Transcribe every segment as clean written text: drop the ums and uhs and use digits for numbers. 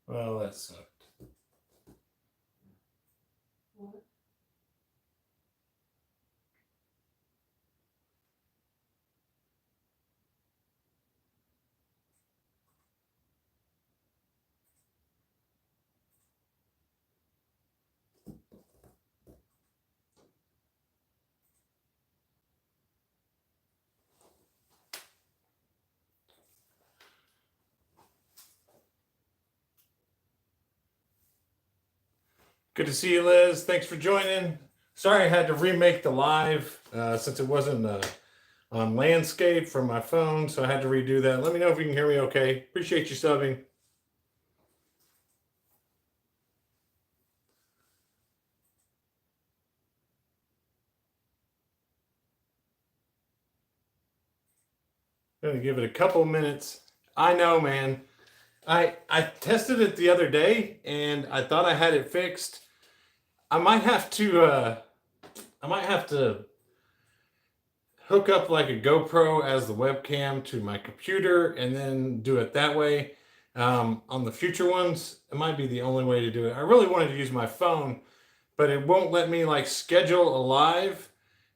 Well, that sucked. What? Good to see you, Liz. Thanks for joining. Sorry I had to remake the live since it wasn't on landscape from my phone, so I had to redo that. Let me know if you can hear me okay. Appreciate you subbing. I'm gonna give it a couple minutes. I know, man. I tested it the other day and I thought I had it fixed. I might have to hook up like a GoPro as the webcam to my computer and then do it that way. On the future ones, it might be the only way to do it. I really wanted to use my phone, but it won't let me like schedule a live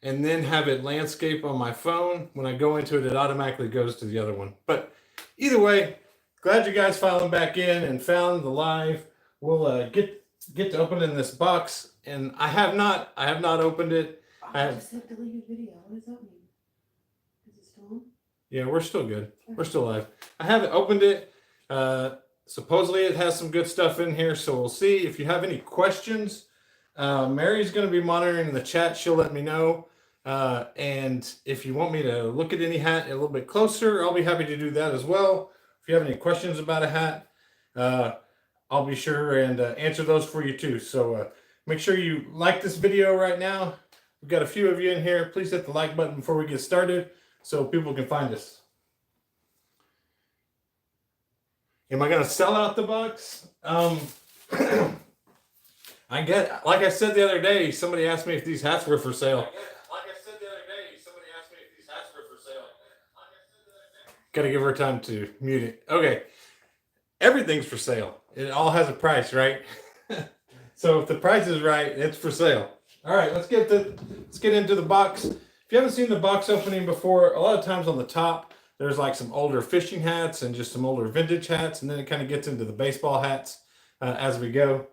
and then have it landscape on my phone. When I go into it, it automatically goes to the other one. But either way, glad you guys filing back in and found the live. We'll get to opening this box, and I have not opened it. I just said deleted video. What does that mean? Is it still on? Yeah, we're still good. We're still live. I haven't opened it. Supposedly it has some good stuff in here, so we'll see. If you have any questions, Mary's going to be monitoring the chat. She'll let me know. And if you want me to look at any hat a little bit closer, I'll be happy to do that as well. If you have any questions about a hat, I'll be sure and answer those for you too. So make sure you like this video right now. We've got a few of you in here. Please hit the like button before we get started so people can find us. Am I going to sell out the box? I get, like I said the other day, somebody asked me if these hats were for sale. Got to give her time to mute it. Okay. Everything's for sale. It all has a price, right? So if the price is right, it's for sale. All right, let's get into the box. If you haven't seen the box opening before, a lot of times on the top, there's like some older fishing hats and just some older vintage hats, and then it kind of gets into the baseball hats as we go.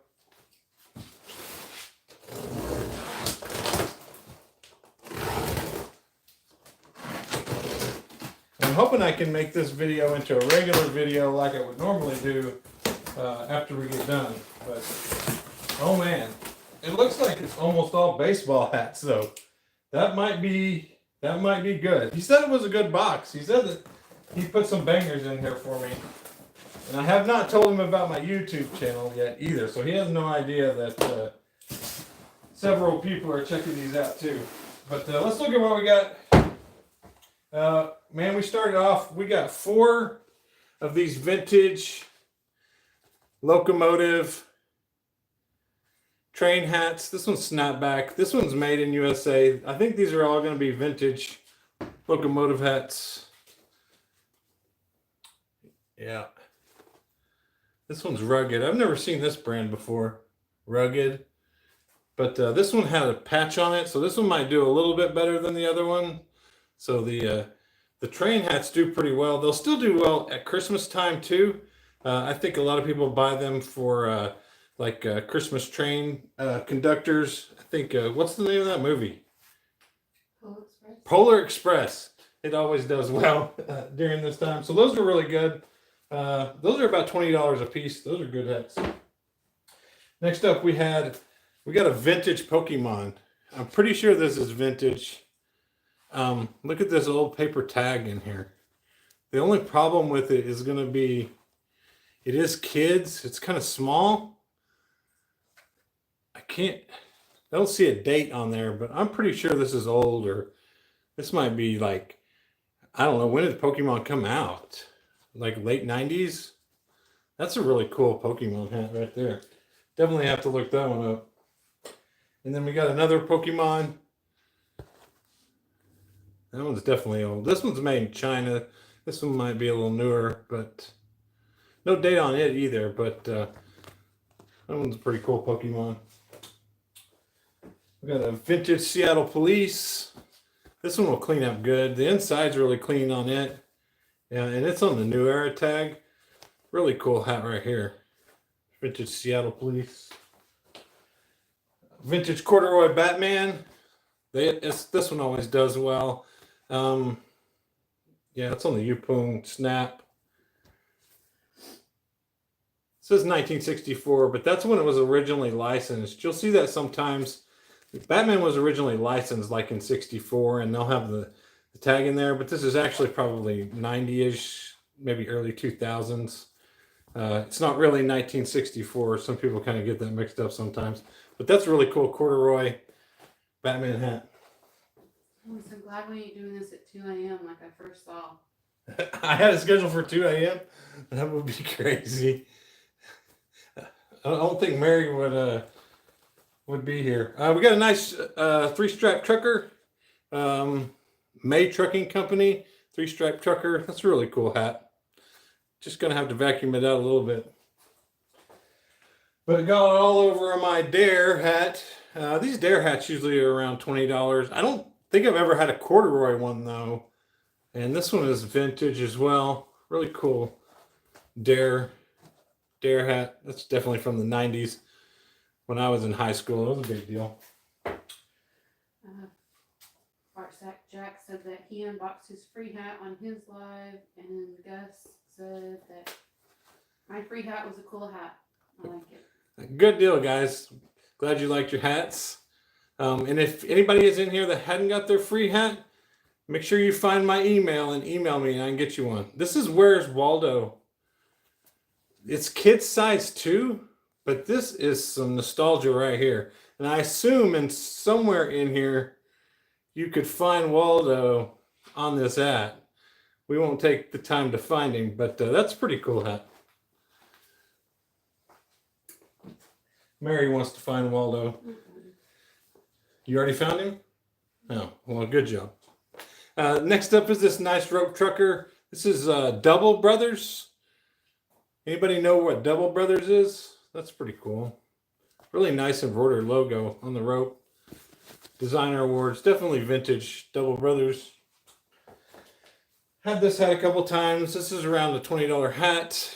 I'm hoping I can make this video into a regular video like I would normally do after we get done. But, oh man, it looks like it's almost all baseball hats though. That might be good. He said it was a good box. He said that he put some bangers in here for me. And I have not told him about my YouTube channel yet either, so he has no idea that several people are checking these out too. But let's look at what we got. Man, we started off, we got 4 of these vintage locomotive train hats. This one's snapback. This one's made in USA. I think these are all going to be vintage locomotive hats. Yeah. This one's Rugged. I've never seen this brand before. Rugged. But this one had a patch on it, so this one might do a little bit better than the other one. So the train hats do pretty well. They'll still do well at Christmas time too. I think a lot of people buy them for Christmas train conductors. I think, what's the name of that movie? Polar Express. Polar Express. It always does well during this time. So those are really good. Those are about $20 a piece. Those are good hats. Next up, we got a vintage Pokemon. I'm pretty sure this is vintage. Look at this old paper tag in here. The only problem with it is going to be, it is kids. It's kind of small. I don't see a date on there, but I'm pretty sure this is old, or this might be like, I don't know, when did Pokemon come out? Like late 90s? That's a really cool Pokemon hat right there. Definitely have to look that one up. And then we got another Pokemon. That one's definitely old. This one's made in China. This one might be a little newer, but No date on it either, but that one's a pretty cool Pokemon. We got a vintage Seattle Police. This one will clean up good. The inside's really clean on it. Yeah, and it's on the New Era tag. Really cool hat right here. Vintage Seattle Police. Vintage corduroy Batman. This one always does well. Yeah, it's on the Yupung Snap. It says 1964, but that's when it was originally licensed. You'll see that sometimes. Batman was originally licensed like in 64, and they'll have the tag in there, but this is actually probably 90-ish, maybe early 2000s. It's not really 1964. Some people kind of get that mixed up sometimes, but that's a really cool corduroy Batman hat. I'm so glad we ain't doing this at 2 a.m. like I first saw. I had it scheduled for 2 a.m. That would be crazy. I don't think Mary would be here. We got a nice 3-stripe trucker. May Trucking Company 3-stripe trucker. That's a really cool hat. Just gonna have to vacuum it out a little bit. But it got all over my Dare hat. These Dare hats usually are around $20. I don't think I've ever had a corduroy one though. And this one is vintage as well. Really cool Dare hat. That's definitely from the 90s. When I was in high school, it was a big deal. Farsack Jack said that he unboxed his free hat on his live, and Gus said that my free hat was a cool hat. I like it. Good deal, guys. Glad you liked your hats. And if anybody is in here that hadn't got their free hat, make sure you find my email and email me and I can get you one. This is Where's Waldo. It's kid size too, but this is some nostalgia right here. And I assume in somewhere in here, you could find Waldo on this hat. We won't take the time to find him, but that's a pretty cool hat. Mary wants to find Waldo. You already found him? Oh, well, good job. Next up is this nice rope trucker. This is Double Brothers. Anybody know what Double Brothers is? That's pretty cool. Really nice embroidered logo on the rope. Designer awards, definitely vintage Double Brothers. Had this hat a couple times. This is around a $20 hat.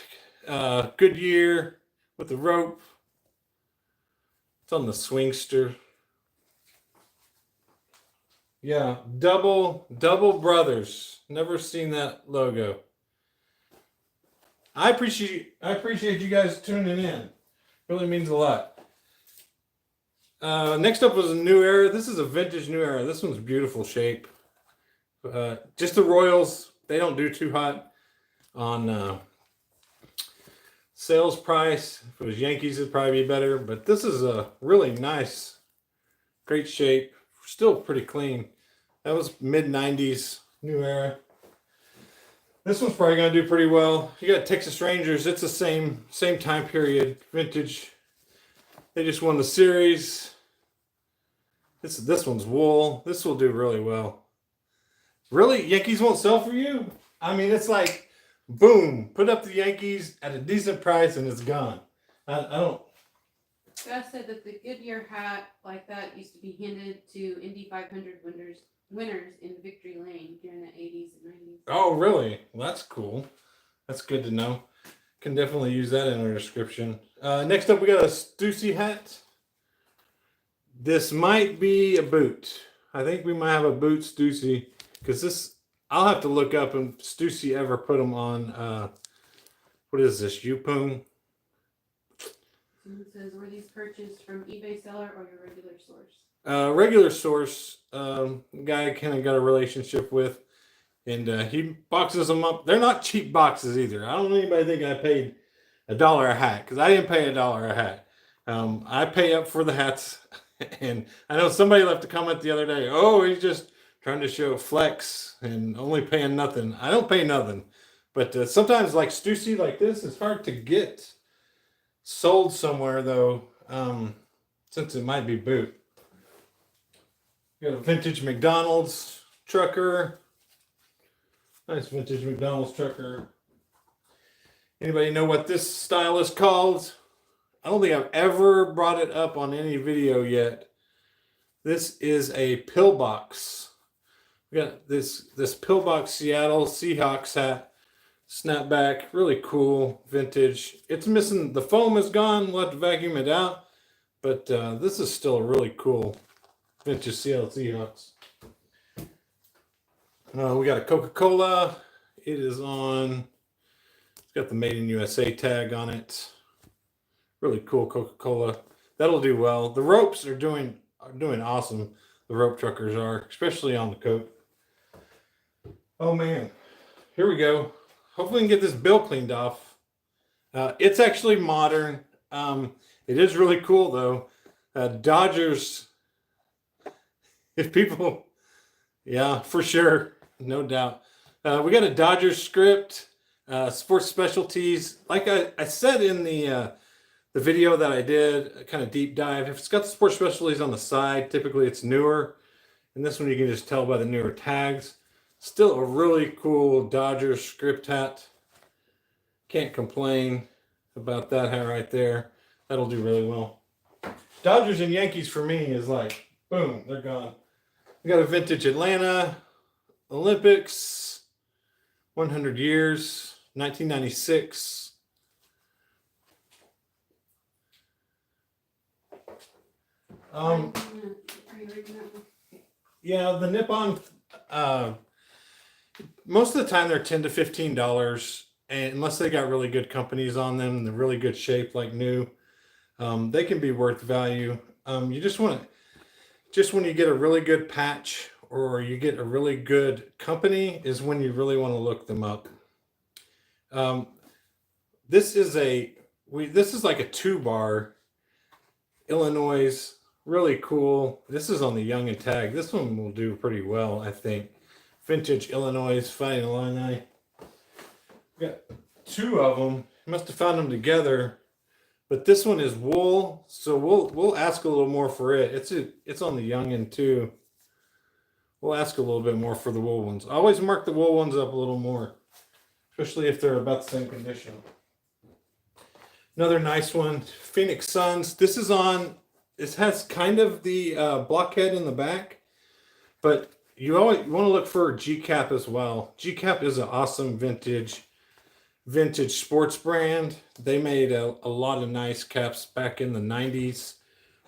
Goodyear with the rope. It's on the Swingster. Yeah, Double Brothers. Never seen that logo. I appreciate you guys tuning in. Really means a lot. Next up was a New Era. This is a vintage New Era. This one's beautiful shape. Just the Royals, they don't do too hot on sales price. If it was Yankees, it'd probably be better. But this is a really nice, great shape. Still pretty clean. That was mid-90s New Era. This one's probably going to do pretty well. You got Texas Rangers. It's the same time period. Vintage. They just won the series. This one's wool. This will do really well. Really? Yankees won't sell for you? I mean, it's like, boom. Put up the Yankees at a decent price and it's gone. I don't... Gus said that the Goodyear hat like that used to be handed to Indy 500 winners in Victory Lane during the 80s and 90s. Oh, really? Well, that's cool. That's good to know. Can definitely use that in our description. Next up, we got a Stussy hat. This might be a boot. I think we might have a boot Stussy because this, I'll have to look up if Stussy ever put them on, what is this, Yupung? It says, were these purchased from eBay seller or your regular source? Regular source, guy I kind of got a relationship with, and he boxes them up. They're not cheap boxes either. I don't want anybody think I paid $1 a hat because I didn't pay $1 a hat. I pay up for the hats, and I know somebody left a comment the other day. Oh, he's just trying to show flex and only paying nothing. I don't pay nothing, but sometimes like Stussy like this, it's hard to get sold somewhere though, since it might be boot. Got a vintage McDonald's trucker. Nice vintage McDonald's trucker. Anybody know what this style is called? I don't think I've ever brought it up on any video yet. This is a pillbox. We got this pillbox Seattle Seahawks hat, snapback, really cool, vintage. It's missing, the foam is gone. We'll have to vacuum it out, but this is still a really cool vintage Seattle Seahawks. We got a Coca-Cola. It is on. It's got the Made in USA tag on it. Really cool Coca-Cola. That'll do well. The ropes are doing awesome. The rope truckers are, especially on the coat. Oh man, here we go. Hopefully we can get this bill cleaned off. It's actually modern. It is really cool though. Dodgers. If people, yeah, for sure, no doubt. We got a Dodgers script. Sports specialties. Like I said in the video that I did, a kind of deep dive. If it's got the sports specialties on the side, typically it's newer. And this one you can just tell by the newer tags. Still a really cool Dodgers script hat. Can't complain about that hat right there. That'll do really well. Dodgers and Yankees for me is like, boom, they're gone. We got a vintage Atlanta Olympics, 100 years, 1996. Are you reading that one? Yeah, the Nippon, most of the time they're $10 to $15, and unless they got really good companies on them, and they're really good shape, like new, they can be worth value. You just want to, just when you get a really good patch or you get a really good company is when you really want to look them up. This is like a 2-bar Illinois, really cool. This is on the Young and Tag. This one will do pretty well, I think. Vintage Illinois Fighting Illini. We got 2 of them. Must have found them together. But this one is wool, so we'll ask a little more for it. It's on the Youngin too. We'll ask a little bit more for the wool ones. I always mark the wool ones up a little more, especially if they're about the same condition. Another nice one, Phoenix Suns. This is on. This has kind of the blockhead in the back, but you want to look for G-Cap as well. G-Cap is an awesome vintage sports brand. They made a lot of nice caps back in the 90s,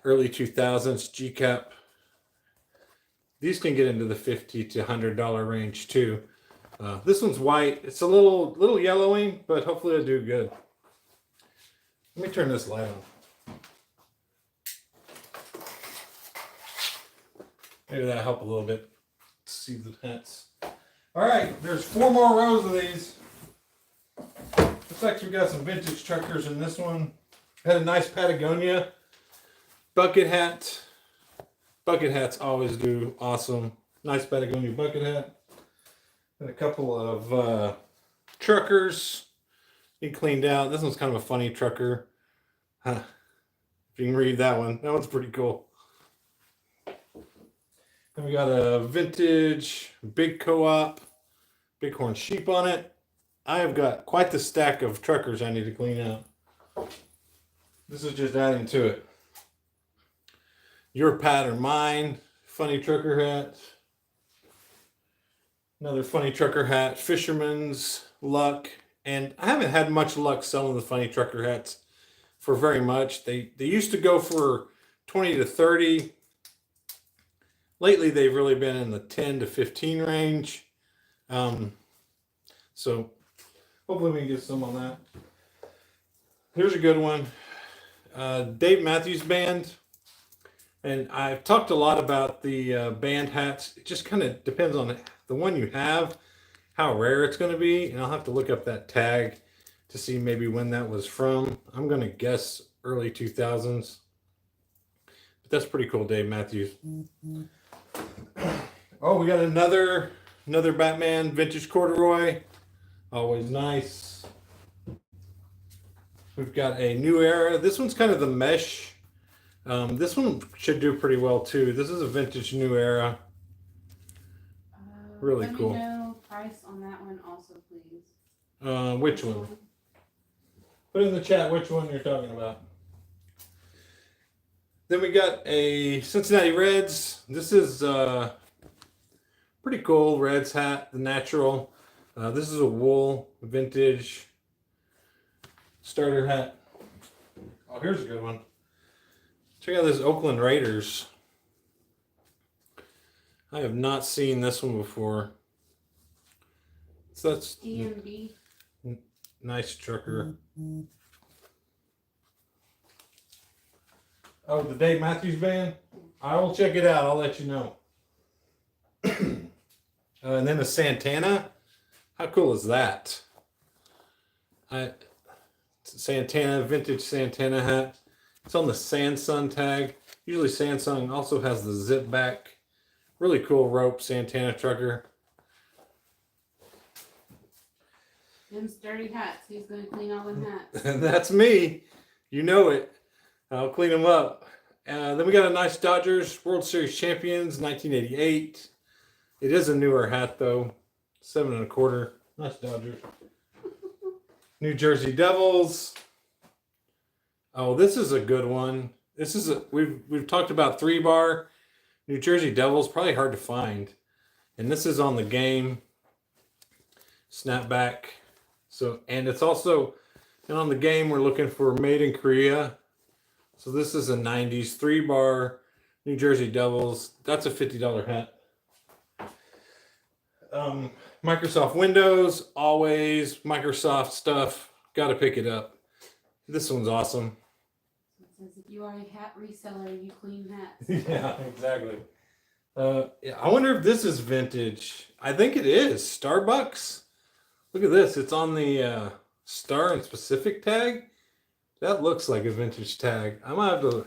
early 2000s. G-Cap. These can get into the $50 to $100 range too. This one's white. It's a little yellowing, but hopefully it'll do good. Let me turn this light on. Maybe that'll help a little bit. See the hats. All right, there's 4 more rows of these. Looks like we got some vintage truckers in this one. Had a nice Patagonia bucket hat. Bucket hats always do awesome. Nice Patagonia bucket hat. And a couple of truckers. He cleaned out. This one's kind of a funny trucker. Huh. If you can read that one. That one's pretty cool. And we got a vintage big co-op Bighorn sheep on it. I have got quite the stack of truckers I need to clean out. This is just adding to it. Your Pat or Mine, funny trucker hat. Another funny trucker hat, Fisherman's Luck. And I haven't had much luck selling the funny trucker hats for very much. They used to go for 20 to 30. Lately, they've really been in the 10 to 15 range. So hopefully we can get some on that. Here's a good one. Dave Matthews Band. And I've talked a lot about the band hats. It just kind of depends on the one you have, how rare it's going to be. And I'll have to look up that tag to see maybe when that was from. I'm going to guess early 2000s. But that's pretty cool, Dave Matthews. Oh, we got another Batman vintage corduroy. Always nice. We've got a New Era. This one's kind of the mesh. This one should do pretty well too. This is a vintage New Era. Really cool. Let me know price on that one also, please. Which one? Put in the chat which one you're talking about. Then we got a Cincinnati Reds. This is pretty cool Reds hat, the natural. This is a wool vintage starter hat. Oh, here's a good one. Check out this Oakland Raiders. I have not seen this one before. So that's DMB. nice trucker. Oh, the Dave Matthews Band? I will check it out. I'll let you know. And then the Santana. How cool is that? Santana, vintage Santana hat. It's on the Samsung tag. Usually Samsung also has the zip back. Really cool rope Santana trucker. Them sturdy hats. Who's going to clean all them hats? And that's me. You know it. I'll clean them up. Then we got a nice Dodgers World Series champions, 1988. It is a newer hat though, 7 1/4. Nice Dodgers. New Jersey Devils. Oh, this is a good one. This is we've talked about 3-bar. New Jersey Devils, probably hard to find. And this is on the game. Snapback. So, and it's also, and on the game we're looking for made in Korea. So this is a 90s 3-bar New Jersey Devils. That's a $50 hat. Microsoft Windows, always Microsoft stuff. Got to pick it up. This one's awesome. It says if you are a hat reseller, you clean hats. Yeah, exactly. Yeah, I wonder if this is vintage. I think it is. Starbucks. Look at this. It's on the Star and Specific tag. That looks like a vintage tag. I might have to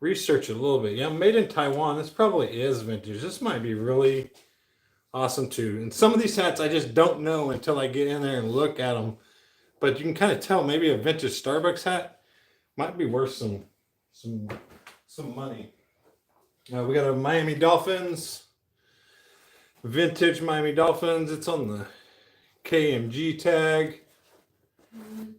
research it a little bit. Yeah, made in Taiwan. This probably is vintage. This might be really awesome too. And some of these hats I just don't know until I get in there and look at them. But you can kind of tell maybe a vintage Starbucks hat might be worth some money. We got a Miami Dolphins, vintage Miami Dolphins. It's on the KMG tag.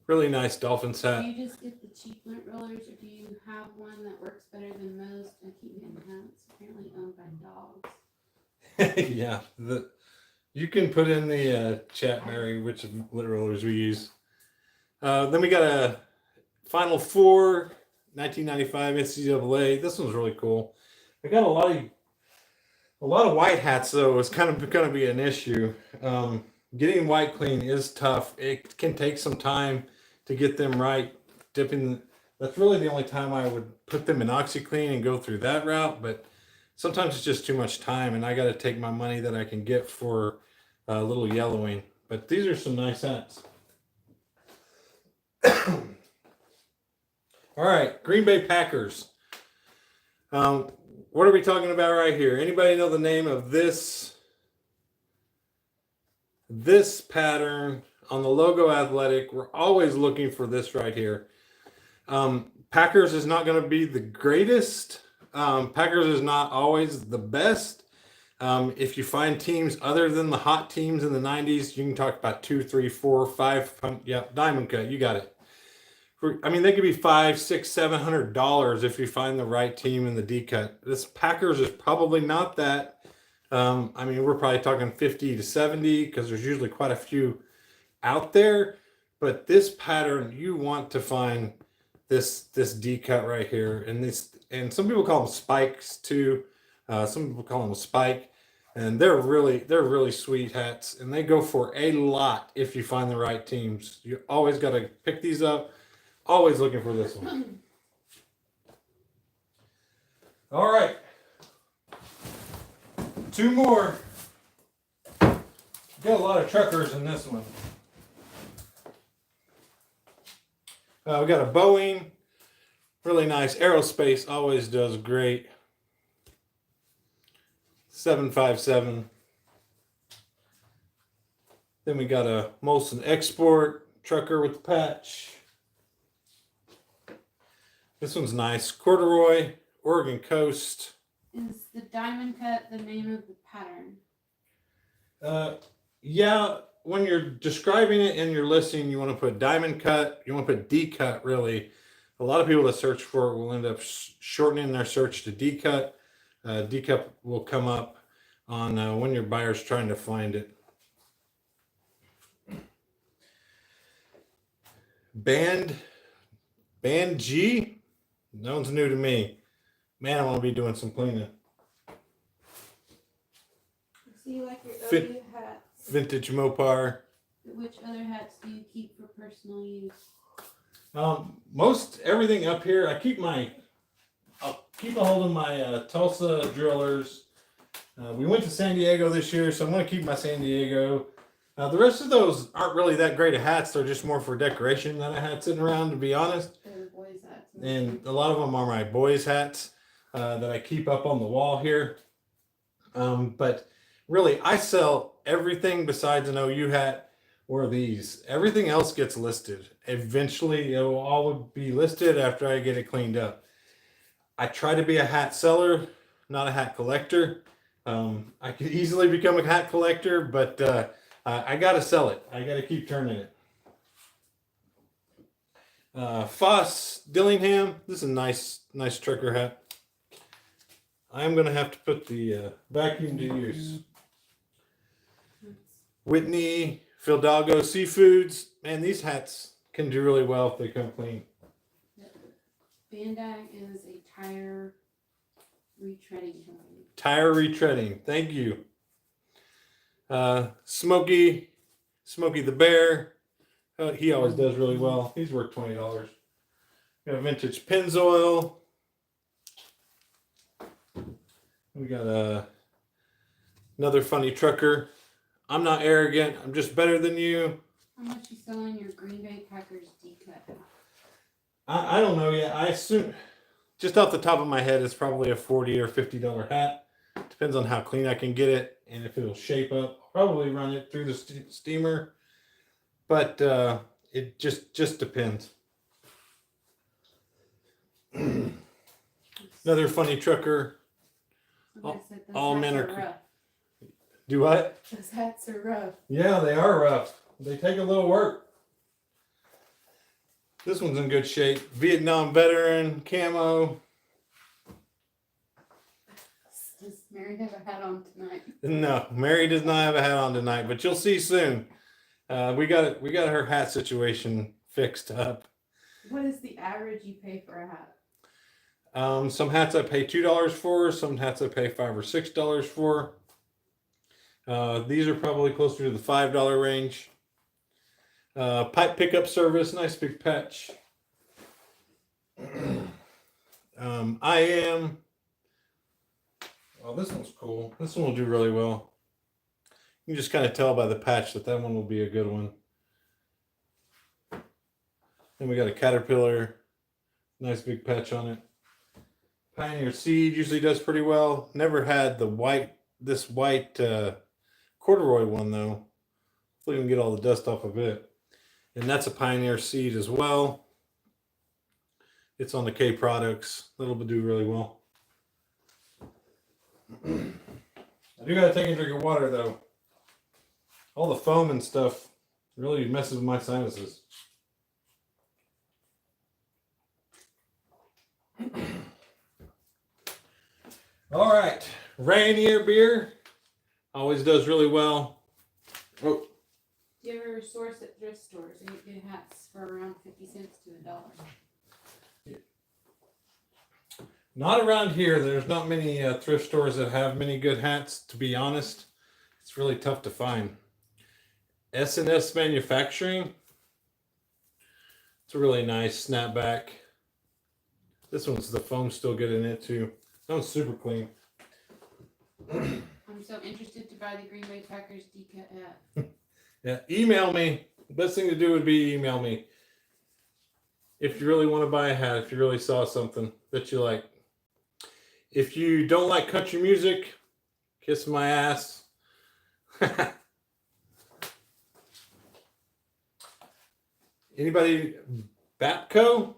Really nice Dolphins Do hat. you just get the cheap lint rollers, or do you have one that works better than most? I keep getting hats apparently owned by dogs. Yeah, you can put in the chat, Mary, which lint rollers we use. Then we got a Final Four 1995 NCAA. This one's really cool. I got a lot of white hats though. It's kind of going to be an issue. Getting white clean is tough. It can take some time to get them right. Dipping. That's really the only time I would put them in OxyClean and go through that route. But sometimes it's just too much time, and I got to take my money that I can get for a little yellowing. But these are some nice hats. All right, Green Bay Packers. What are we talking about right here? Anybody know the name of this pattern on the logo athletic? We're always looking for this right here. Packers is not going to be the greatest. Packers is not always the best. If you find teams other than the hot teams in the 90s, you can talk about 2, 3, 4, 5. Yeah, diamond cut. You got it. I mean, they could be $500, $600, $700 if you find the right team in the D cut. This Packers is probably not that. I mean, we're probably talking 50 to 70 because there's usually quite a few out there. But this pattern, you want to find this D cut right here, and some people call them spikes too. Some people call them a spike, and they're really sweet hats, and they go for a lot if you find the right teams. You always got to pick these up. Always looking for this one. All right. 2 more. Got a lot of truckers in this one. We got a Boeing. Really nice. Aerospace always does great. 757. Then we got a Molson Export trucker with the patch. This one's nice. Corduroy, Oregon Coast. Is the diamond cut the name of the pattern? Yeah, when you're describing it in your listing, you want to put diamond cut, you want to put D cut really. A lot of people that search for it will end up shortening their search to D cut. D cut will come up on when your buyer's trying to find it. Band G? That one's new to me. Man, I want to be doing some cleaning. So you like your Fit- OU hats. Vintage Mopar. Which other hats do you keep for personal use? Most everything up here, I'll keep a hold of my Tulsa drillers. We went to San Diego this year, so I'm going to keep my San Diego. The rest of those aren't really that great of hats. They're just more for decoration that I had sitting around, to be honest. They're boys' hats. And a lot of them are my boys' hats that I keep up on the wall here. But really, I sell everything besides an OU hat or these. Everything else gets listed. Eventually, it will all be listed after I get it cleaned up. I try to be a hat seller, not a hat collector. I could easily become a hat collector, but I got to sell it. I got to keep turning it. Foss Dillingham. This is a nice trucker hat. I'm going to have to put the vacuum to use. Whitney Fidalgo Seafoods. Man, these hats can do really well if they come clean. Bandang is a tire retreading company. Tire retreading. Thank you. Smokey the Bear. He always does really well. He's worth $20. We got vintage Pennzoil. We got another funny trucker. I'm not arrogant. I'm just better than you. How much you selling your Green Bay Packers D-cut hat? I don't know yet. I assume, just off the top of my head, it's probably a $40 or $50 hat. Depends on how clean I can get it and if it'll shape up. I'll probably run it through the steamer, but it just depends. Another funny trucker. Somebody said those all hats men are rough. Do what? Those hats are rough. Yeah, they are rough. They take a little work. This one's in good shape. Vietnam veteran camo. Does Mary have a hat on tonight? No, Mary does not have a hat on tonight, but you'll see soon. We got her hat situation fixed up. What is the average you pay for a hat? Some hats I pay $2 for. Some hats I pay $5 or $6 for. These are probably closer to the $5 range. Pipe pickup service, nice big patch. I am. Oh, this one's cool. This one will do really well. You can just kind of tell by the patch that one will be a good one. Then we got a Caterpillar, nice big patch on it. Pioneer Seed usually does pretty well. Never had this white corduroy one though. Hopefully we can get all the dust off of it. And that's a Pioneer Seed as well. It's on the K Products. That'll do really well. I do gotta take a drink of water though. All the foam and stuff really messes with my sinuses. All right, Rainier beer always does really well. Oh. Do you ever source at thrift stores and you get hats for around 50 cents to $1? Not around here. There's not many thrift stores that have many good hats, to be honest. It's really tough to find. S&S Manufacturing. It's a really nice snapback. This one's the foam still good in it too. That one's super clean. I'm so interested to buy the Green Bay Packers D-cut hat. Yeah, email me. The best thing to do would be email me. If you really want to buy a hat, if you really saw something that you like. If you don't like country music, kiss my ass. Anybody? Bapco?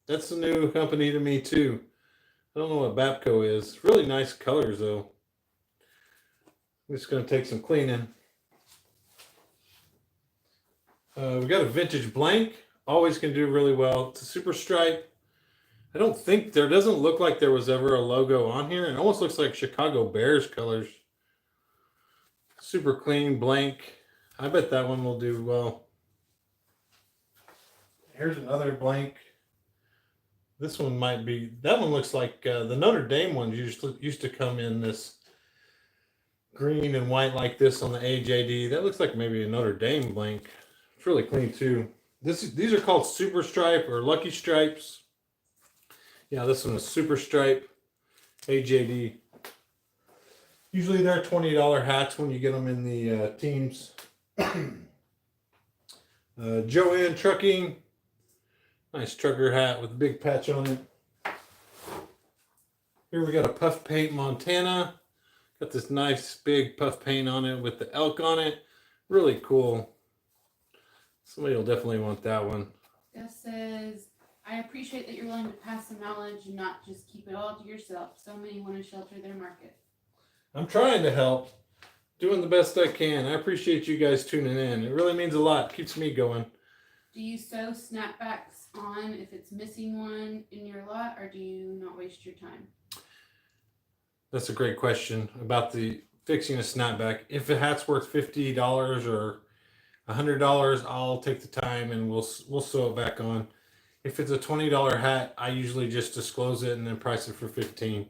That's a new company to me too. I don't know what Bapco is. Really nice colors though. I'm just going to take some cleaning. We got a vintage blank. Always can do really well. It's a super stripe. I don't think there doesn't look like there was ever a logo on here. It almost looks like Chicago Bears colors. Super clean blank. I bet that one will do well. Here's another blank. This one might be, that one looks like the Notre Dame ones used to come in this green and white like this on the AJD. That looks like maybe a Notre Dame blank. It's really clean too. These are called Super Stripe or Lucky Stripes. Yeah, this one is Super Stripe AJD. Usually they're $20 hats when you get them in the teams. Joanne Trucking. Nice trucker hat with a big patch on it. Here we got a Puff Paint Montana. Got this nice big puff paint on it with the elk on it. Really cool. Somebody will definitely want that one. Gus says, I appreciate that you're willing to pass the knowledge and not just keep it all to yourself. So many want to shelter their market. I'm trying to help. Doing the best I can. I appreciate you guys tuning in. It really means a lot. Keeps me going. Do you sew snapbacks on if it's missing one in your lot, or do you not waste your time? That's a great question about the fixing a snapback. If a hat's worth $50 or $100, I'll take the time and we'll sew it back on. If it's a $20 hat, I usually just disclose it and then price it for $15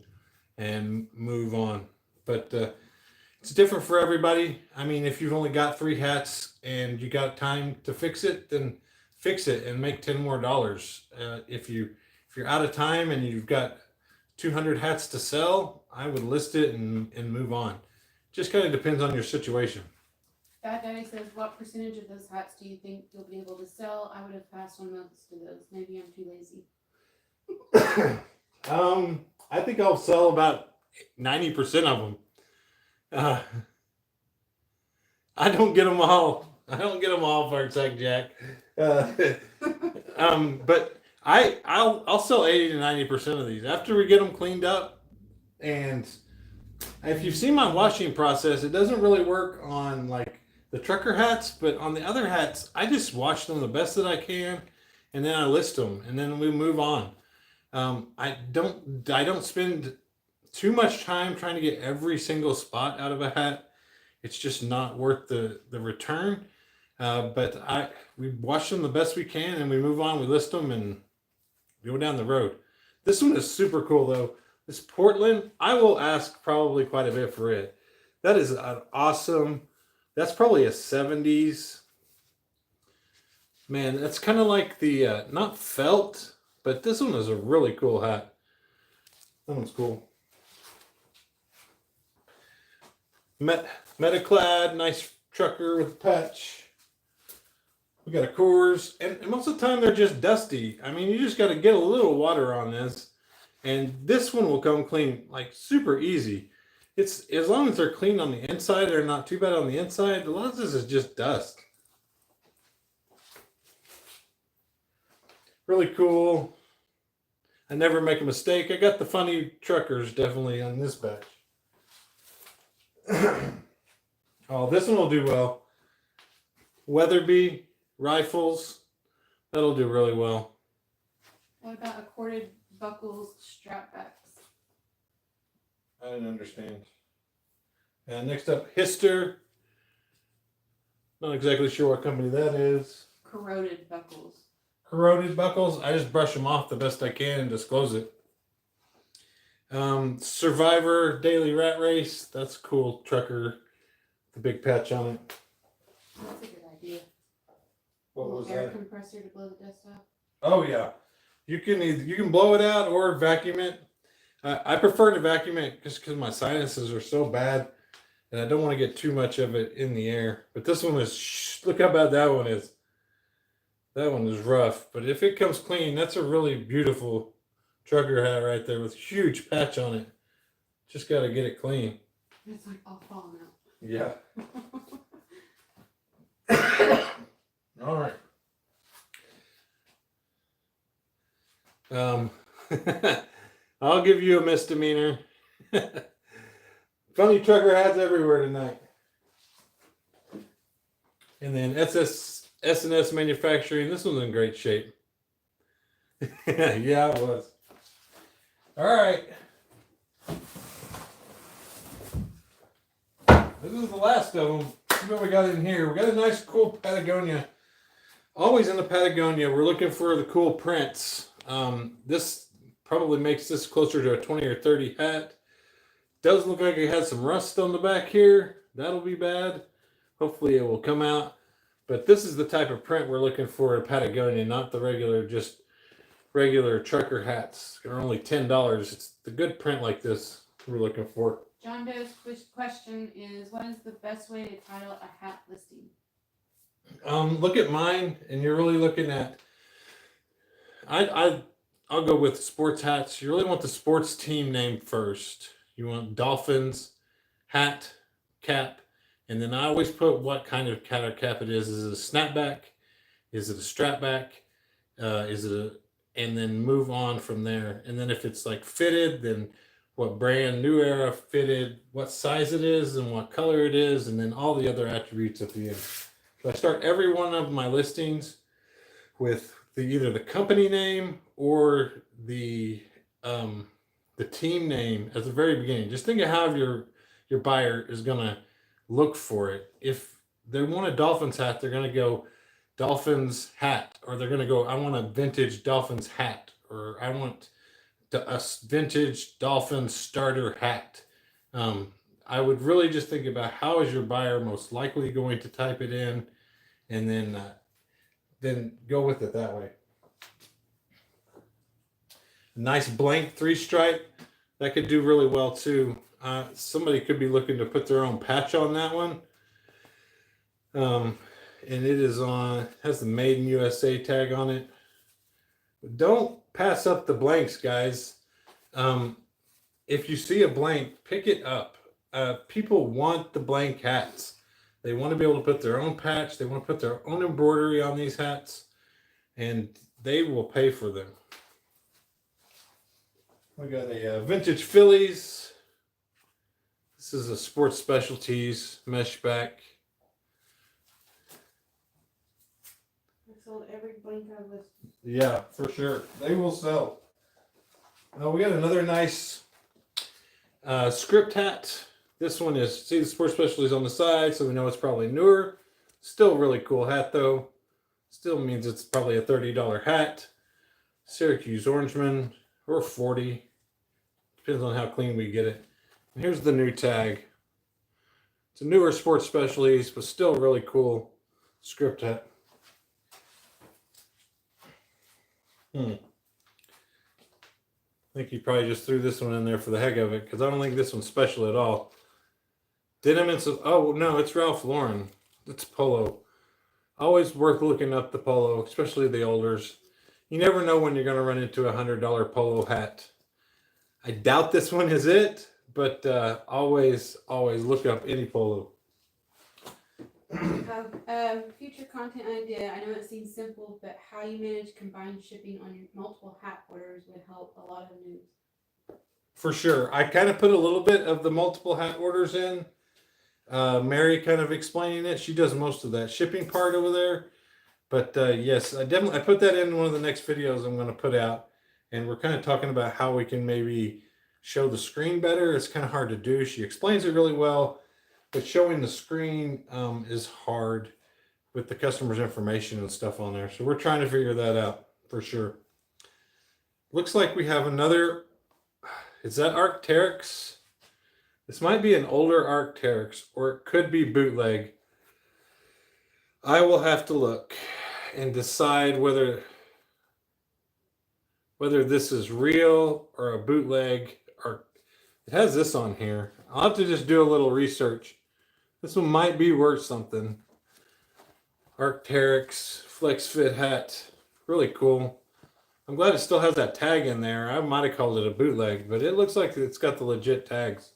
and move on. But it's different for everybody. I mean, if you've only got 3 hats and you got time to fix it, then fix it and make $10 more. If you're out of time and you've got 200 hats to sell, I would list it and move on. Just kind of depends on your situation. Bad Daddy says, what percentage of those hats do you think you'll be able to sell? I would have passed on most of those. Maybe I'm too lazy. I think I'll sell about 90% of them. I don't get them all. Fartsack Jack. But I'll sell 80 to 90% of these after we get them cleaned up. And if you've seen my washing process, it doesn't really work on like the trucker hats, but on the other hats, I just wash them the best that I can, and then I list them, and then we move on. I don't spend too much time trying to get every single spot out of a hat. It's just not worth the return. But we wash them the best we can, and we move on. We list them and go down the road. This one is super cool though. This Portland, I will ask probably quite a bit for it. That is an awesome. That's probably a 70s. Man, that's kind of like the not felt, but this one is a really cool hat. That one's cool. Metaclad, nice trucker with a patch. We got a Coors, and most of the time they're just dusty. I mean, you just got to get a little water on this, and this one will come clean like super easy. It's as long as they're clean on the inside, they're not too bad on the inside. A lot of this is just dust. Really cool. I never make a mistake. I got the funny truckers definitely on this batch. Oh, this one will do well. Weatherby rifles. That'll do really well. What about a corded buckles strapbacks? I didn't understand. And next up, Hister. Not exactly sure what company that is. Corroded buckles. Corroded buckles. I just brush them off the best I can and disclose it. Survivor Daily Rat Race. That's cool. Trucker. The big patch on it. That's a good idea. What was air that? compressor to blow the dust off. Oh yeah. You can blow it out or vacuum it. I prefer to vacuum it just because my sinuses are so bad, and I don't want to get too much of it in the air. But this one is, look how bad that one is. That one is rough. But if it comes clean, that's a really beautiful trucker hat right there with a huge patch on it. Just got to get it clean. It's like all falling out. Yeah. All right. I'll give you a misdemeanor. Funny trucker hats everywhere tonight. And then SS S&S Manufacturing. This one's in great shape. Yeah, it was. All right. This is the last of them. See what we got in here. We got a nice, cool Patagonia. Always in the Patagonia, we're looking for the cool prints. This probably makes this closer to a 20 or 30 hat. Does look like it has some rust on the back here. That'll be bad. Hopefully it will come out. But this is the type of print we're looking for in Patagonia, not the regular trucker hats. They're only $10. It's the good print like this we're looking for. John Doe's question is, what is the best way to title a hat listing? Look at mine, and you're really looking at. I'll go with sports hats. You really want the sports team name first. You want Dolphins hat, cap, and then I always put what kind of hat or cap it is. Is it a snapback? Is it a strapback? And then move on from there. And then if it's like fitted, then what brand, new era, fitted, what size it is, and what color it is, and then all the other attributes at the end. So I start every one of my listings with either the company name or the team name at the very beginning. Just think of how your buyer is gonna look for it. If they want a Dolphins hat, they're gonna go Dolphins hat, or they're gonna go, I want a vintage Dolphins hat, or I want a vintage Dolphins starter hat. I would really just think about how is your buyer most likely going to type it in, and then go with it that way. Nice blank 3-stripe, that could do really well too. Somebody could be looking to put their own patch on that one. And it has the Made in USA tag on it. Don't pass up the blanks, guys. If you see a blank, pick it up. People want the blank hats. They want to be able to put their own patch. They want to put their own embroidery on these hats, and they will pay for them. We got a vintage Phillies. This is a Sports Specialties mesh back. I sold every blank I listed. Yeah, for sure. They will sell. We got another nice script hat. This one is, see the Sports Specialties on the side, so we know it's probably newer. Still really cool hat though. Still means it's probably a $30 hat. Syracuse Orangeman, or 40. Depends on how clean we get it. And here's the new tag. It's a newer Sports Specialties, but still really cool script hat. I think he probably just threw this one in there for the heck of it, because I don't think this one's special at all. Denim and oh no, it's Ralph Lauren. It's polo. Always worth looking up the polo, especially the olders. You never know when you're going to run into a $100 polo hat. I doubt this one is it, but always look up any polo. Future content idea. I know it seems simple, but how you manage combined shipping on your multiple hat orders would help a lot of news. For sure. I kind of put a little bit of the multiple hat orders in. Mary kind of explaining it. She does most of that shipping part over there. But yes, I put that in one of the next videos I'm going to put out. And we're kind of talking about how we can maybe show the screen better. It's kind of hard to do. She explains it really well, but showing the screen is hard with the customer's information and stuff on there. So we're trying to figure that out for sure. Looks like we have another, is that Arc'teryx? This might be an older Arc'teryx, or it could be bootleg. I will have to look and decide whether this is real or a bootleg. Or it has this on here. I'll have to just do a little research. This one might be worth something. Arc'teryx flex fit hat, really cool. I'm glad it still has that tag in there. I might have called it a bootleg, but it looks like it's got the legit tags.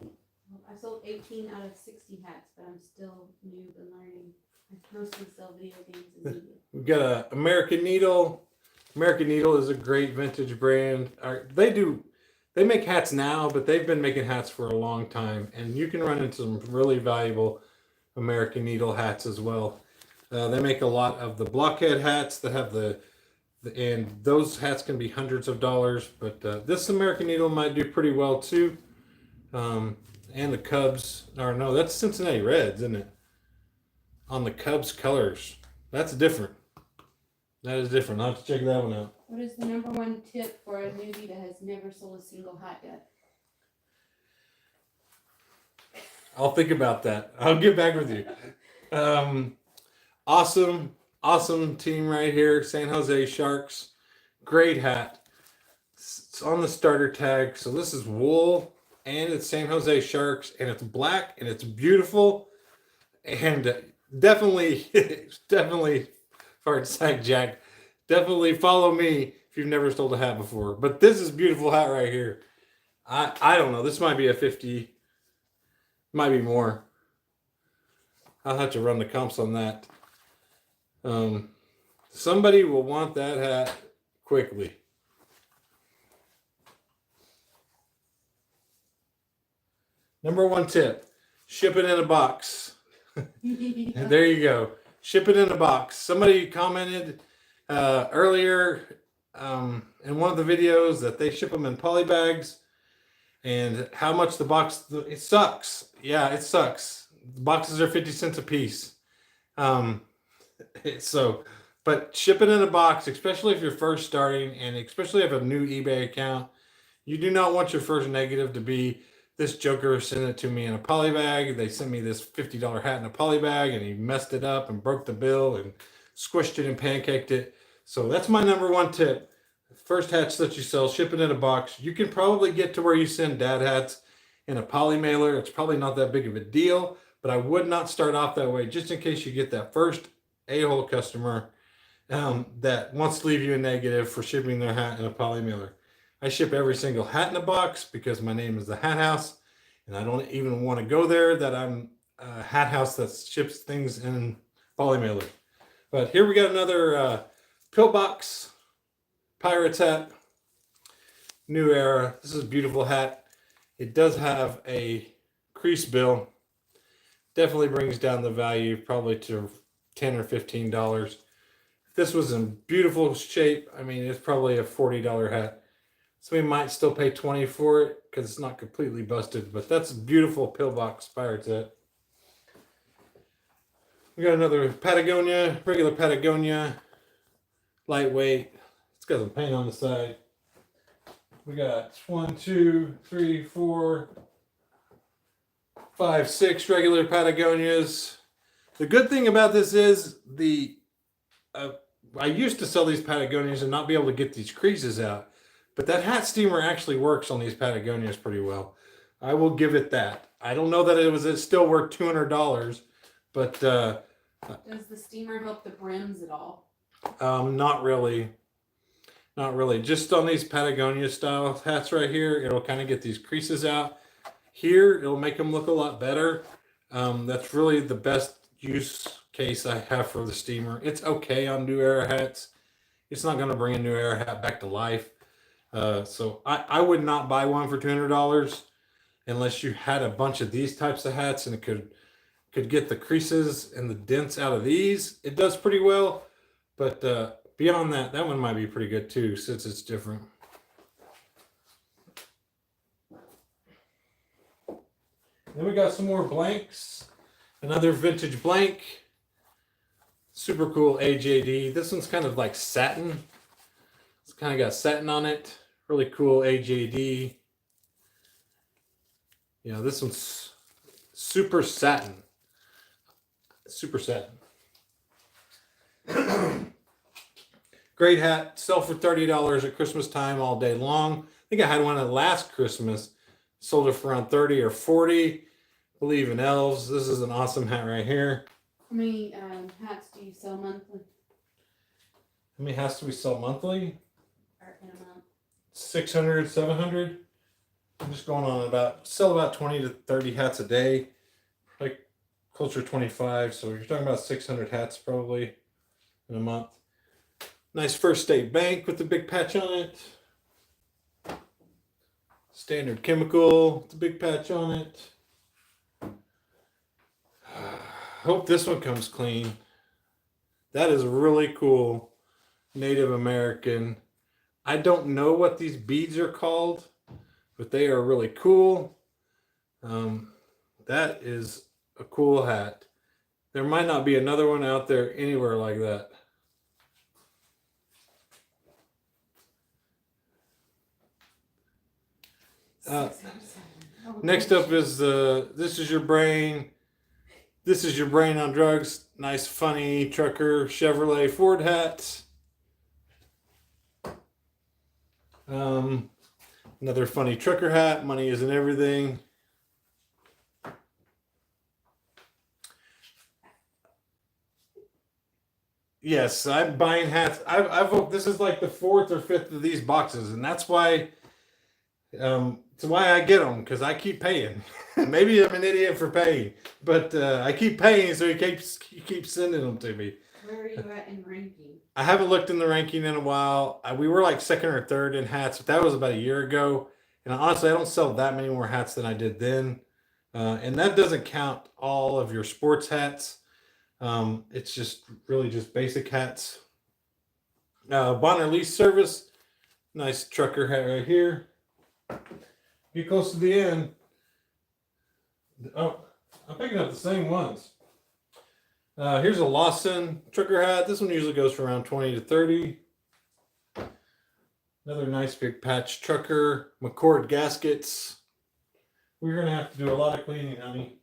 I sold 18 out of 60 hats, but I'm still new and learning. I mostly sell video games and media. We've got a American Needle. American Needle is a great vintage brand. They make hats now, but they've been making hats for a long time, and you can run into some really valuable American Needle hats as well. They make a lot of the blockhead hats that have and those hats can be hundreds of dollars. But this American Eagle might do pretty well too. And the Cubs, or no, that's Cincinnati Reds, isn't it? On the Cubs colors. That's different. That is different. I'll have to check that one out. What is the number one tip for a newbie that has never sold a single hat yet? I'll think about that. I'll get back with you. Awesome team right here. San Jose Sharks. Great hat. It's on the starter tag. So this is wool and it's San Jose Sharks and it's black and it's beautiful. And definitely, Jack, definitely follow me if you've never sold a hat before. But this is a beautiful hat right here. I don't know. This might be a 50. Might be more. I'll have to run the comps on that. Somebody will want that hat quickly. Number one tip, ship it in a box. There you go. Ship it in a box. Somebody commented earlier in one of the videos that they ship them in poly bags and how much the box, it sucks. Yeah, it sucks. The boxes are 50 cents a piece. But ship it in a box, especially if you're first starting and especially if you have a new eBay account. You do not want your first negative to be, this joker sent it to me in a poly bag. They sent me this $50 hat in a poly bag and he messed it up and broke the bill and squished it and pancaked it. So that's my number one tip. First hats that you sell, ship it in a box. You can probably get to where you send dad hats in a poly mailer. It's probably not that big of a deal, but I would not start off that way just in case you get that first a-hole customer that wants to leave you a negative for shipping their hat in a poly mailer. I ship every single hat in a box because my name is the Hat House, and I don't even want to go there that I'm a hat house that ships things in poly mailer. But here we got another Pillbox Pirates hat, New Era. This is a beautiful hat. It does have a crease bill. Definitely brings down the value probably to $10 or $15. If this was in beautiful shape, I mean, it's probably a $40 hat. So we might still pay $20 for it because it's not completely busted, but that's a beautiful Pillbox Pirates hat. We got another Patagonia, regular Patagonia, lightweight. It's got some paint on the side. We got 1, 2, 3, 4, 5, 6 regular Patagonias. The good thing about this is I used to sell these Patagonias and not be able to get these creases out. But that hat steamer actually works on these Patagonias pretty well. I will give it that. I don't know that it still worth $200, but does the steamer help the brims at all? not really. Not really. Just on these Patagonia style hats right here, it'll kind of get these creases out. Here, it'll make them look a lot better. That's really the best use case I have for the steamer. It's okay on New Era hats. It's not going to bring a New Era hat back to life. So I would not buy one for $200 unless you had a bunch of these types of hats and it could get the creases and the dents out of these. It does pretty well, but beyond that, that one might be pretty good too since it's different. Then we got some more blanks. Another vintage blank. Super cool AJD. This one's kind of like satin. It's kind of got satin on it. Really cool AJD. Yeah, this one's super satin. Super satin. Great hat. Sell for $30 at Christmas time all day long. I think I had one at last Christmas. Sold it for around 30 or 40. Believe in elves. This is an awesome hat right here. How many hats do you sell monthly? How many hats do we sell monthly? Or in a month? 600, 700. I'm just going on sell about 20 to 30 hats a day. Like closer to 25. So you're talking about 600 hats probably in a month. Nice First State Bank with the big patch on it. Standard Chemical with the big patch on it. Hope this one comes clean. That is really cool. Native American. I don't know what these beads are called, but they are really cool. That is a cool hat. There might not be another one out there anywhere like that. Next up is This Is Your Brain. This Is Your Brain on Drugs. Nice, funny trucker Chevrolet Ford hat. Another funny trucker hat. Money isn't everything. Yes, I'm buying hats. I've this is like the fourth or fifth of these boxes, and that's why I get them, because I keep paying. Maybe I'm an idiot for paying, but I keep paying, so he keeps sending them to me. Where are you at in ranking? I haven't looked in the ranking in a while. We were like second or third in hats, but that was about a year ago. And honestly, I don't sell that many more hats than I did then. And that doesn't count all of your sports hats. It's just really just basic hats. Bonner Lease Service. Nice trucker hat right here. Get close to the end. Oh, I'm picking up the same ones. Here's a Lawson trucker hat. This one usually goes for around 20 to 30. Another nice big patch trucker. McCord gaskets. We're going to have to do a lot of cleaning, honey.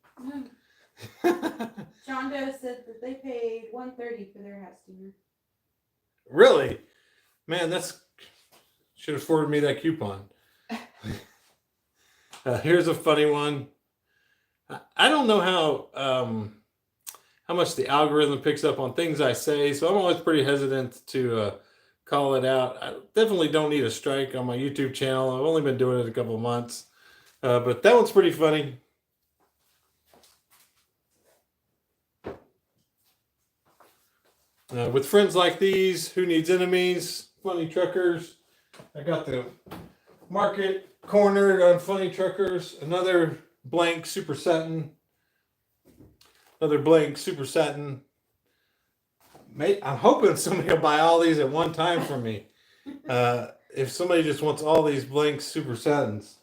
John Doe said that they paid $130 for their hat steamer. Really? Man, should have forwarded me that coupon. Here's a funny one. I don't know how much the algorithm picks up on things I say, so I'm always pretty hesitant to call it out. I definitely don't need a strike on my YouTube channel. I've only been doing it a couple of months, but that one's pretty funny. With friends like these, who needs enemies? Funny truckers. I got the market cornered on funny truckers. Another blank super satin. Another blank super satin. I'm hoping somebody will buy all these at one time for me. If somebody just wants all these blank super satins,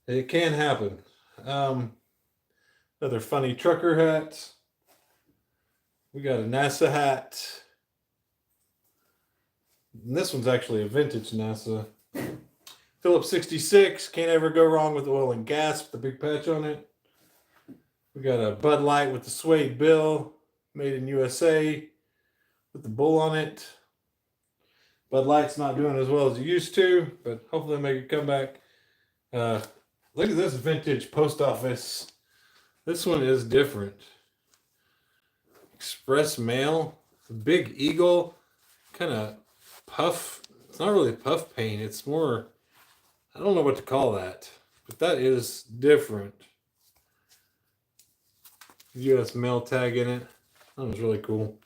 it can happen. Another funny trucker hat. We got a NASA hat. And this one's actually a vintage NASA. Phillips 66. Can't ever go wrong with oil and gas with the big patch on it. We got a Bud Light with the suede bill. Made in USA. With the bull on it. Bud Light's not doing as well as it used to, but hopefully they make a comeback. Look at this vintage post office. This one is different. Express mail. It's a big eagle. Kind of puff. It's not really puff paint. It's more, I don't know what to call that. But that is different. US mail tag in it. That was really cool.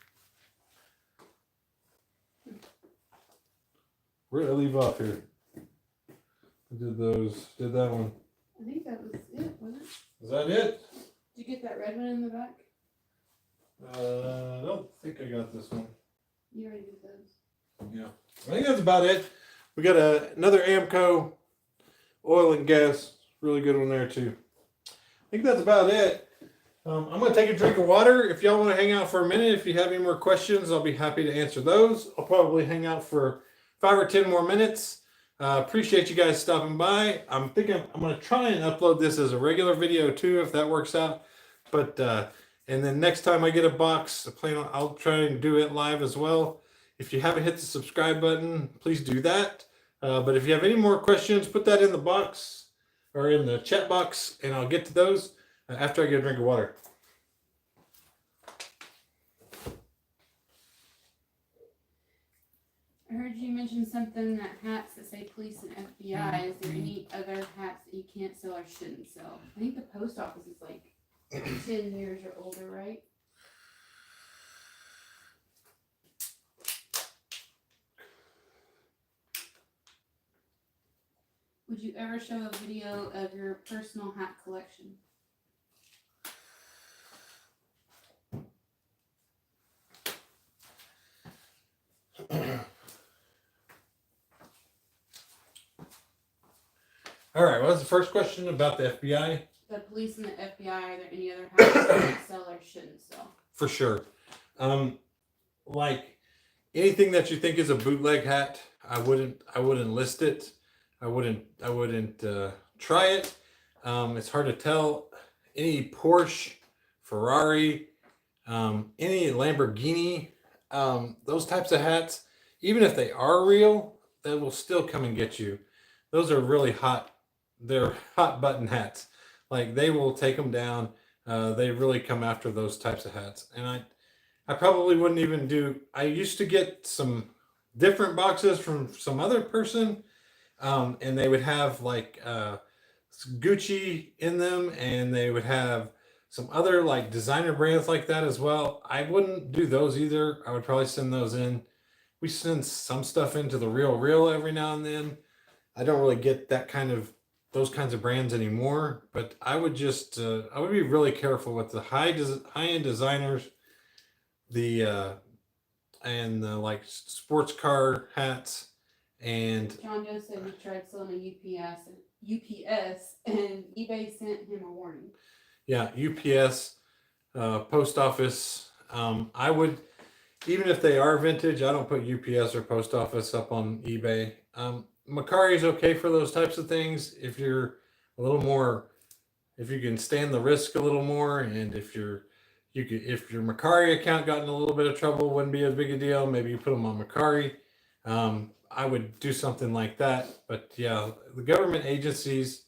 Where did I leave off here? I did that one. I think that was it, wasn't it? Is that it? Did you get that red one in the back? I don't think I got this one. You already did those. Yeah. I think that's about it. We got another Amco oil and gas. Really good one there too. I think that's about it. I'm going to take a drink of water. If y'all want to hang out for a minute, if you have any more questions, I'll be happy to answer those. I'll probably hang out for 5 or 10 more minutes. Appreciate you guys stopping by. I'm thinking I'm going to try and upload this as a regular video too, if that works out. But and then next time I get a box, I'll try and do it live as well. If you haven't hit the subscribe button, please do that. But if you have any more questions, put that in the box or in the chat box, and I'll get to those after I get a drink of water. I heard you mention something that hats that say police and FBI. Is there any other hats that you can't sell or shouldn't sell? I think the post office is like 10 years or older, right? Would you ever show a video of your personal hat collection? All right. What was the first question about the FBI? The police and the FBI, are there any other hats that sell or shouldn't sell? For sure. Like anything that you think is a bootleg hat, I wouldn't list it. I wouldn't try it. It's hard to tell. Any Porsche, Ferrari, any Lamborghini, those types of hats, even if they are real, they will still come and get you. Those are really hot. They're hot button hats. Like they will take them down. They really come after those types of hats. And I probably wouldn't even do. I used to get some different boxes from some other person, and they would have like Gucci in them, and they would have some other like designer brands like that as well. I wouldn't do those either. I would probably send those in. We send some stuff into the Real every now and then. I don't really get those kinds of brands anymore, but I would just I would be really careful with the high end designers, the and the like sports car hats. And John Doe said he tried selling a UPS and eBay sent him a warning. yeah, UPS, post office. I would, even if they are vintage, I don't put UPS or post office up on eBay. Macari is okay for those types of things if you're a little more, if you can stand the risk a little more, and if your Macari account got in a little bit of trouble, wouldn't be as big a deal. Maybe you put them on Macari. I would do something like that. But yeah, the government agencies,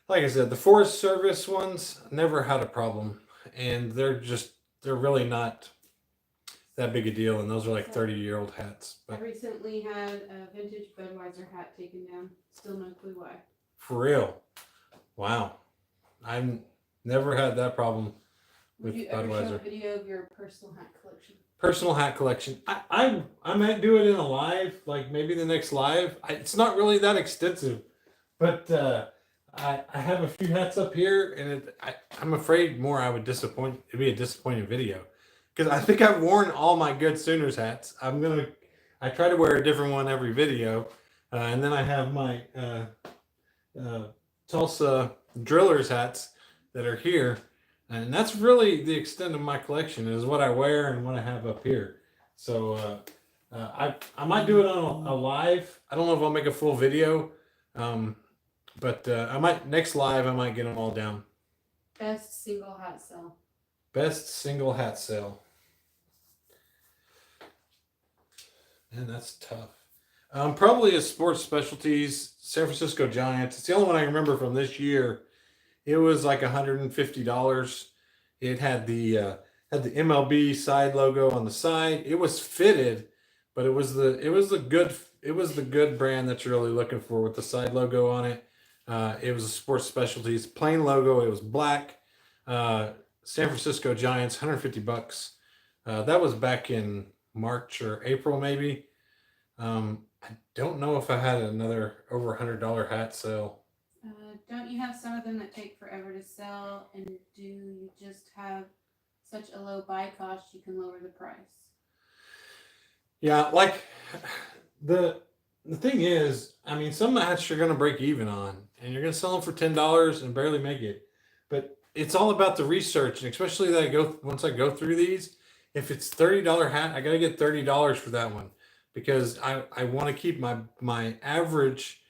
like I said, the Forest Service ones never had a problem, and they're really not that big a deal, and those are like 30-year-old hats. I But recently had a vintage Budweiser hat taken down. Still no clue why. for real, wow, I've never had that problem Would with you ever show a Budweiser. video of your personal hat collection? Personal hat collection. I might do it in a live, like maybe the next live. It's not really that extensive, but I have a few hats up here, and I'm afraid more I would disappoint. It'd be a disappointing video because I think I've worn all my good Sooners hats. I try to wear a different one every video, and then I have my Tulsa Drillers hats that are here. And that's really the extent of my collection is what I wear and what I have up here. So I might do it on a live. I don't know if I'll make a full video, but I might next live. I might get them all down. Best single hat sale. Best single hat sale. Man, that's tough. Probably a sports specialties. San Francisco Giants. It's the only one I remember from this year. It was like $150. It had the MLB side logo on the side. It was fitted, but it was the good brand that you're really looking for with the side logo on it. It was a sports specialties plain logo. It was black. San Francisco Giants, $150. That was back in March or April maybe. I don't know if I had another over $100 hat sale. Don't you have some of them that take forever to sell? And do you just have such a low buy cost you can lower the price? Yeah, like the thing is, I mean, some hats you're going to break even on, and you're going to sell them for $10 and barely make it. But it's all about the research, and especially that once I go through these, if it's $30 hat, I got to get $30 for that one because I want to keep my average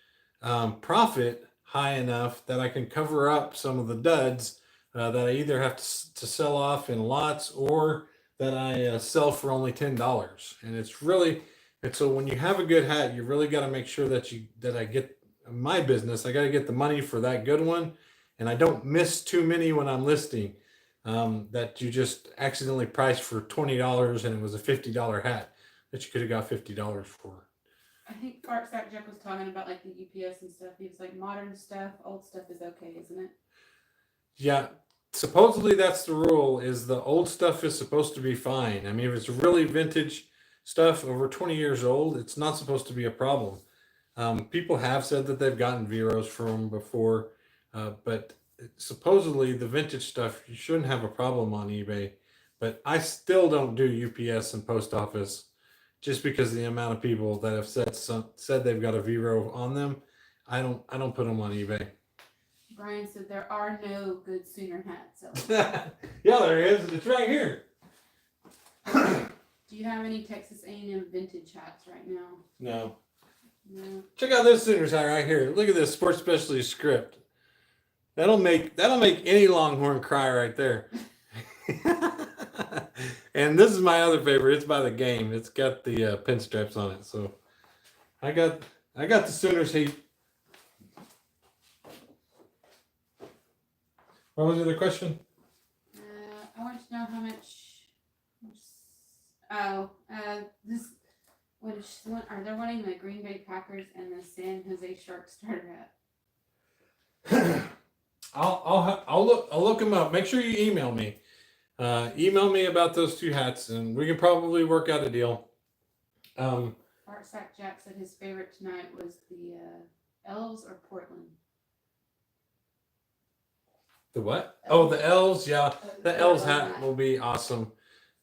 profit high enough that I can cover up some of the duds that I either have to sell off in lots or that I sell for only $10. And so when you have a good hat, you really got to make sure that I get my business. I got to get the money for that good one, and I don't miss too many when I'm listing. That you just accidentally priced for $20 and it was a $50 hat that you could have got $50 for. I think Art Stack Jack was talking about like the UPS and stuff. He was like, modern stuff, old stuff is okay, isn't it? Yeah, supposedly that's the rule. Is the old stuff is supposed to be fine. I mean, if it's really vintage stuff over 20 years old, it's not supposed to be a problem. People have said that they've gotten Veros from before, but supposedly the vintage stuff you shouldn't have a problem on eBay. But I still don't do UPS and post office. Just because of the amount of people that have said they've got a Vero on them, I don't put them on eBay. Brian said there are no good Sooner hats. So. Yeah, there is. It's right here. Do you have any Texas A&M vintage hats right now? No. No. Check out this Sooners hat right here. Look at this sports specialty script. That'll make any Longhorn cry right there. And this is my other favorite. It's by the game. It's got the pinstripes on it. So I got the Sooners heat. What was the other question? I want to know how much. Oh, this. Are they wanting the Green Bay Packers and the San Jose Sharks starter hat? I'll look them up. Make sure you email me. Email me about those two hats, and we can probably work out a deal. Art Sack Jack said his favorite tonight was the Elves or Portland. The what? Oh, the elves. Yeah, the elves hat hat. will be awesome.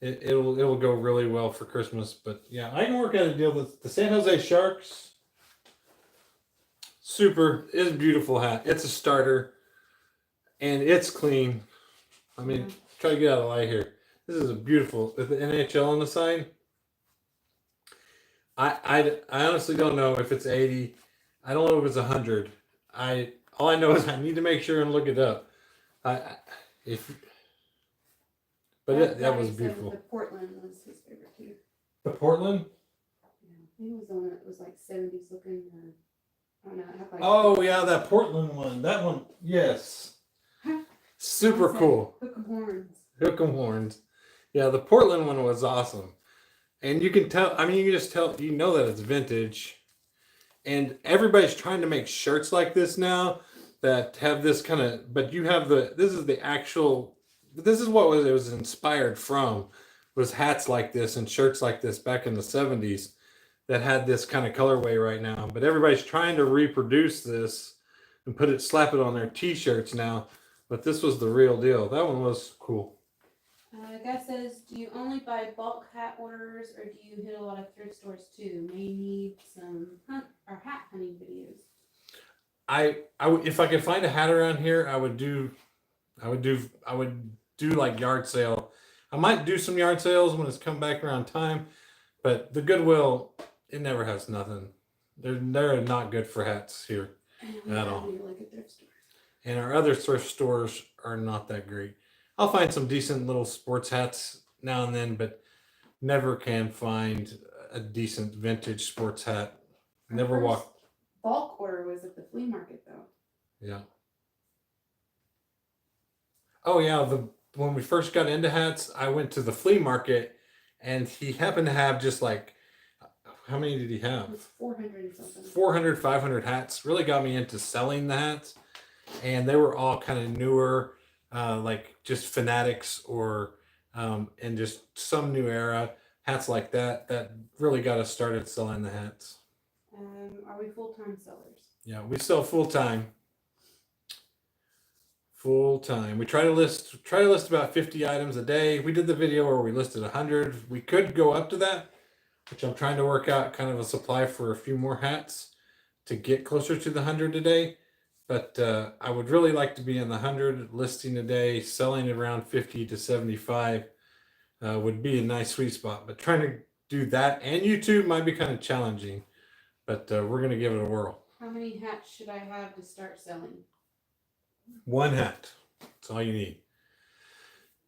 It will go really well for Christmas. But yeah, I can work out a deal with the San Jose Sharks. Super. It's a beautiful hat. It's a starter, and it's clean. I mean, try to get out of the light here. This is a beautiful with the NHL on the side. I honestly don't know if it's 80. I don't know if it's 100. All I know is I need to make sure and look it up. That was beautiful. The Portland was his favorite too. The Portland? Yeah, I think it was the one that was like 70s looking. I don't know. It had like Oh yeah, that Portland one. That one, yes. Super cool. Hook 'em horns. Hook 'em horns. Yeah, the Portland one was awesome. And you can tell, I mean, you can just tell, you know that it's vintage. And everybody's trying to make shirts like this now that have this kind of, but you have this is the actual, this is what it was inspired from, was hats like this and shirts like this back in the 70s that had this kind of colorway right now. But everybody's trying to reproduce this and slap it on their t-shirts now. But this was the real deal. That one was cool. Guy says, do you only buy bulk hat orders or do you hit a lot of thrift stores too? May need some hat hunting videos. If I could find a hat around here, I would do like yard sale. I might do some yard sales when it's come back around time, but the Goodwill, it never has nothing. They're not good for hats here at all. Like a thrift store. And our other thrift stores are not that great. I'll find some decent little sports hats now and then, but never can find a decent vintage sports hat. Never walk. Bulk order was at the flea market though. Yeah. Oh yeah, when we first got into hats, I went to the flea market, and he happened to have just like, how many did he have? It was 400 and something. 400, 500 hats. Really got me into selling the hats, and they were all kind of newer, like just Fanatics or and just some new era hats like that really got us started selling the hats. Are we full-time sellers? Yeah, we sell full time. Full time. We try to list about 50 items a day. We did the video where we listed 100. We could go up to that, which I'm trying to work out kind of a supply for a few more hats to get closer to the 100 a day. But I would really like to be in the 100 listing a day, selling around 50 to 75 would be a nice sweet spot. But trying to do that and YouTube might be kind of challenging. But we're going to give it a whirl. How many hats should I have to start selling? One hat. That's all you need.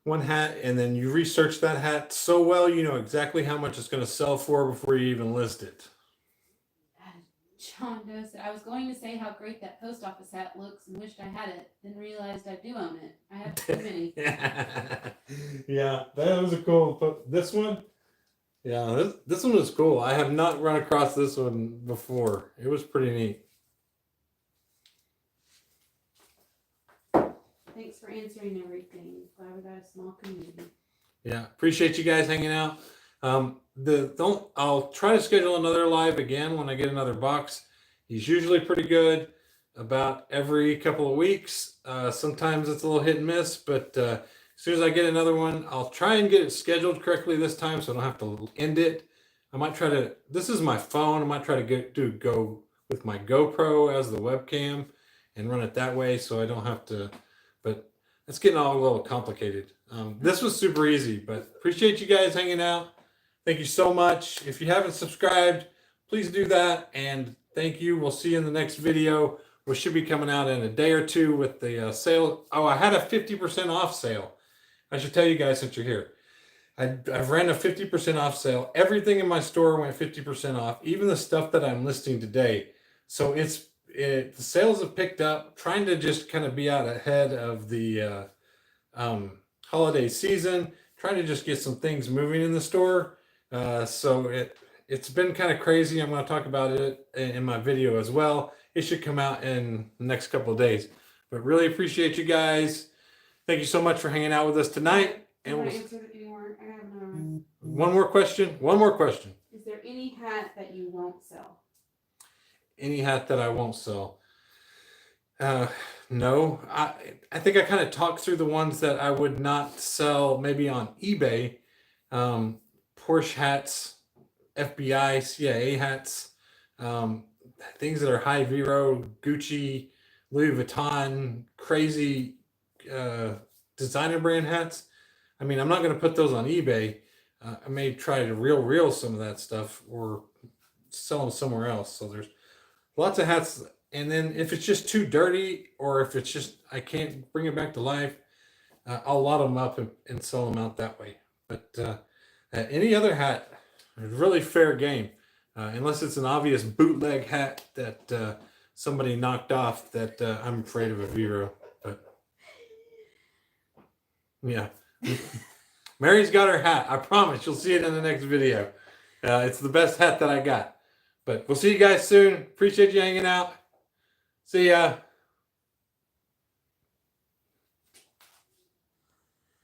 One hat, and then you research that hat so well you know exactly how much it's going to sell for before you even list it. John Doe said, I was going to say how great that post office hat looks and wished I had it, then realized I do own it. I have too many. Yeah, that was a cool. This one, yeah, this one was cool. I have not run across this one before. It was pretty neat. Thanks for answering everything. Glad we got a small community. Yeah, appreciate you guys hanging out. I'll try to schedule another live again when I get another box. He's usually pretty good about every couple of weeks. Sometimes it's a little hit and miss, but as soon as I get another one, I'll try and get it scheduled correctly this time so I don't have to end it. I might try to, this is my phone. I might try to do Go with my GoPro as the webcam and run it that way, so I don't have to. But it's getting all a little complicated. This was super easy, but appreciate you guys hanging out. Thank you so much. If you haven't subscribed, please do that. And thank you. We'll see you in the next video, which should be coming out in a day or two with the sale. Oh, I had a 50% off sale. I should tell you guys since you're here. I've ran a 50% off sale. Everything in my store went 50% off, even the stuff that I'm listing today. So the sales have picked up. Trying to just kind of be out ahead of the holiday season. Trying to just get some things moving in the store. So it's been kind of crazy. I'm going to talk about it in my video as well. It should come out in the next couple of days. But really appreciate you guys. Thank you so much for hanging out with us tonight. And I answered it anymore. I have no. One more question. One more question. Is there any hat that you won't sell? Any hat that I won't sell? No. I think I kind of talked through the ones that I would not sell maybe on eBay. Porsche hats, FBI, CIA hats, things that are high Vero, Gucci, Louis Vuitton, crazy designer brand hats. I mean, I'm not going to put those on eBay. I may try to reel some of that stuff or sell them somewhere else. So there's lots of hats. And then if it's just too dirty, or if it's just I can't bring it back to life, I'll lot them up and sell them out that way. But any other hat is really fair game, unless it's an obvious bootleg hat that somebody knocked off that I'm afraid of a Vero. But yeah. Mary's got her hat. I promise you'll see it in the next video. It's the best hat that I got. But we'll see you guys soon. Appreciate you hanging out. See ya.